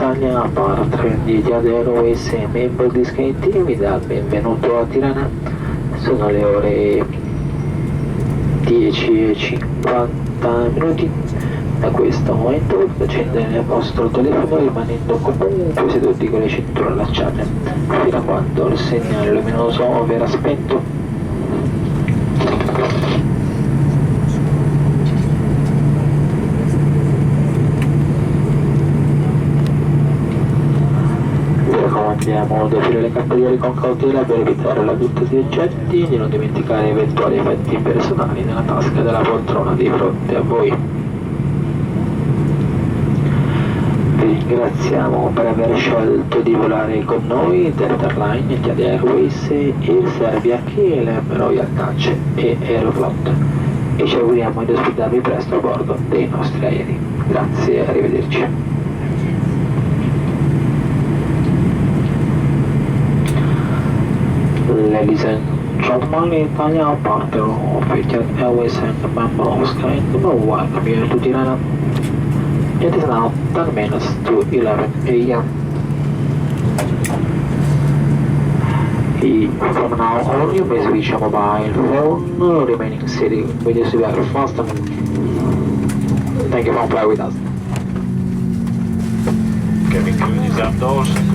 Italia, partner di Etihad Airways e membro di SkyTeam, vi dà il benvenuto a Tirana. Sono le ore 10:50. Da questo momento potete accendere il vostro telefono rimanendo comunque seduti con le cinture allacciate fino a quando il segnale luminoso verrà spento. Raccomandiamo di aprire le cartellere con cautela per evitare l'adulto di oggetti e di non dimenticare eventuali effetti personali nella tasca della poltrona di fronte a voi. Vi ringraziamo per aver scelto di volare con noi Delta Airlines, Etihad Airways, Air Serbia, KLM, Royal Dutch e Aeroflot e ci auguriamo di ospitarvi presto a bordo dei nostri aerei. Grazie e arrivederci. Ladies and gentlemen, Italia, partner of Etihad Airways and member of SkyTeam, welcome you to Tirana. It is now 10 minutes to 11 a.m. From now on, you may switch your mobile phone, remaining seated with your very fast. Thank you for flying with us. Cabin crew, disarm doors.